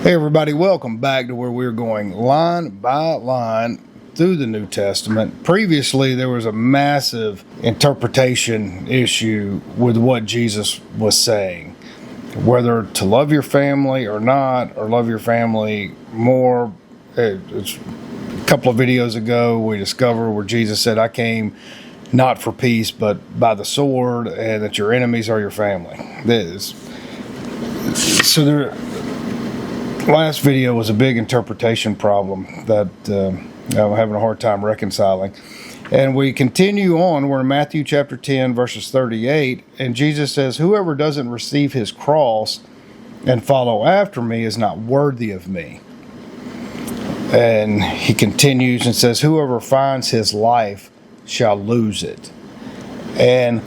Hey everybody, welcome back to where we're going line by line through the New Testament. Previously, there was a massive interpretation issue with what Jesus was saying. Whether to love your family or not, or love your family more. It's a couple of videos ago we discovered where Jesus said, I came not for peace, but by the sword, and that your enemies are your family. Last video was a big interpretation problem that I'm having a hard time reconciling. And we continue on. We're in Matthew chapter 10, verses 38. And Jesus says, whoever doesn't receive his cross and follow after me is not worthy of me. And he continues and says, whoever finds his life shall lose it. And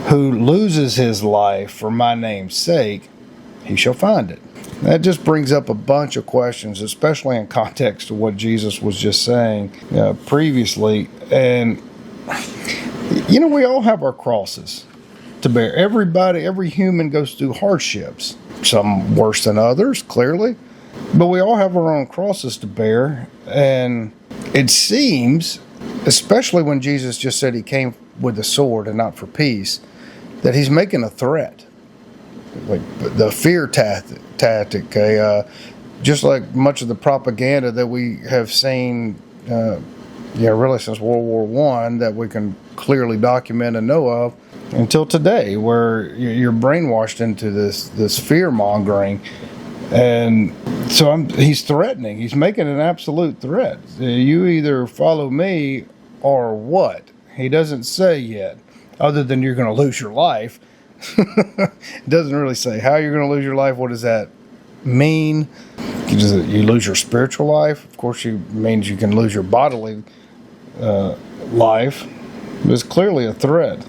who loses his life for my name's sake, he shall find it. That just brings up a bunch of questions, especially in context of what Jesus was just saying previously. And, we all have our crosses to bear. Every human goes through hardships, some worse than others, clearly. But we all have our own crosses to bear. And it seems, especially when Jesus just said he came with a sword and not for peace, that he's making a threat. Like the fear tactic, just like much of the propaganda that we have seen, really since World War I, that we can clearly document and know of, until today, where you're brainwashed into this fear mongering, and so he's threatening. He's making an absolute threat. You either follow me or what? He doesn't say yet, other than you're going to lose your life. It doesn't really say how you're going to lose your life. What does that mean? You lose your spiritual life? Of course, it means you can lose your bodily life. It's clearly a threat.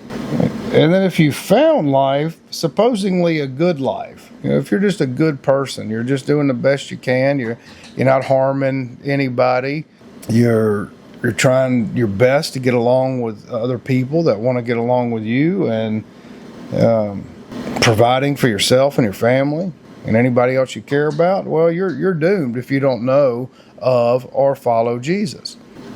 And then if you found life, supposedly a good life, if you're just a good person, you're just doing the best you can, you're not harming anybody, you're trying your best to get along with other people that want to get along with you, and providing for yourself and your family and anybody else you care about, well, you're doomed if you don't know of or follow Jesus.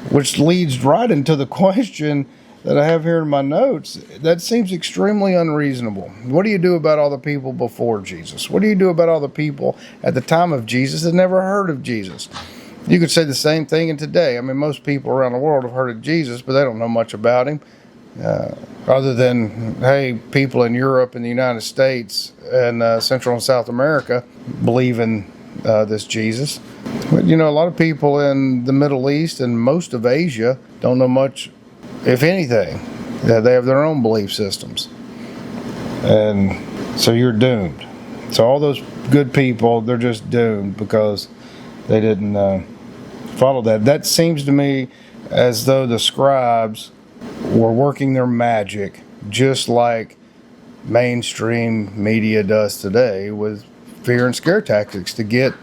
Which leads right into the question that I have here in my notes. That seems extremely unreasonable. What do you do about all the people before Jesus? What do you do about all the people at the time of Jesus that never heard of Jesus? You could say the same thing in today. I mean, most people around the world have heard of Jesus, but they don't know much about him. Other than, hey, people in Europe and the United States and Central and South America believe in this Jesus. But, a lot of people in the Middle East and most of Asia don't know much, if anything. They have their own belief systems. And so you're doomed. So all those good people, they're just doomed because they didn't follow that. That seems to me as though the scribes were working their magic just like mainstream media does today with fear and scare tactics to get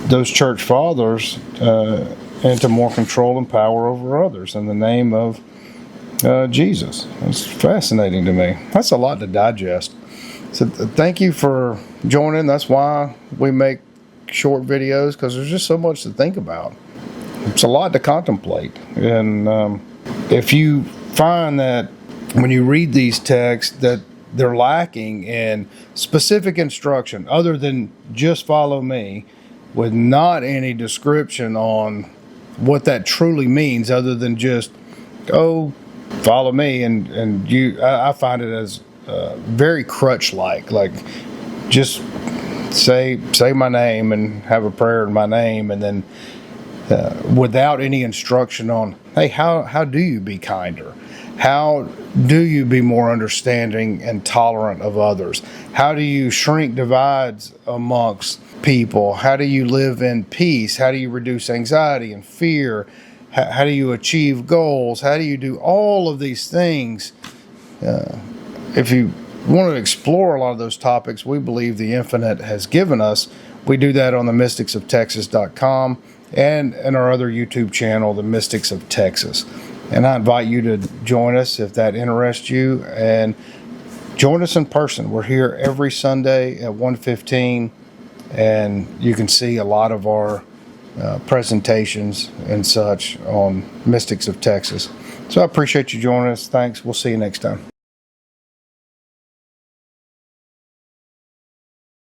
those church fathers into more control and power over others in the name of Jesus. It's fascinating to me. That's a lot to digest. So thank you for joining. That's why we make short videos, because there's just so much to think about. It's a lot to contemplate. And if you find that when you read these texts that they're lacking in specific instruction other than just follow me, with not any description on what that truly means other than just, follow me, and you, I find it as very crutch-like. Like, just say my name and have a prayer in my name, and then without any instruction on, hey, how do you be kinder? How do you be more understanding and tolerant of others? How do you shrink divides amongst people? How do you live in peace? How do you reduce anxiety and fear? How do you achieve goals? How do you do all of these things? If you want to explore a lot of those topics we believe the Infinite has given us, we do that on the mysticsofTexas.com and in our other YouTube channel, The Mystics of Texas. And I invite you to join us if that interests you, and join us in person. We're here every Sunday at 1:15 and you can see a lot of our presentations and such on Mystics of Texas. So I appreciate you joining us. Thanks. We'll see you next time.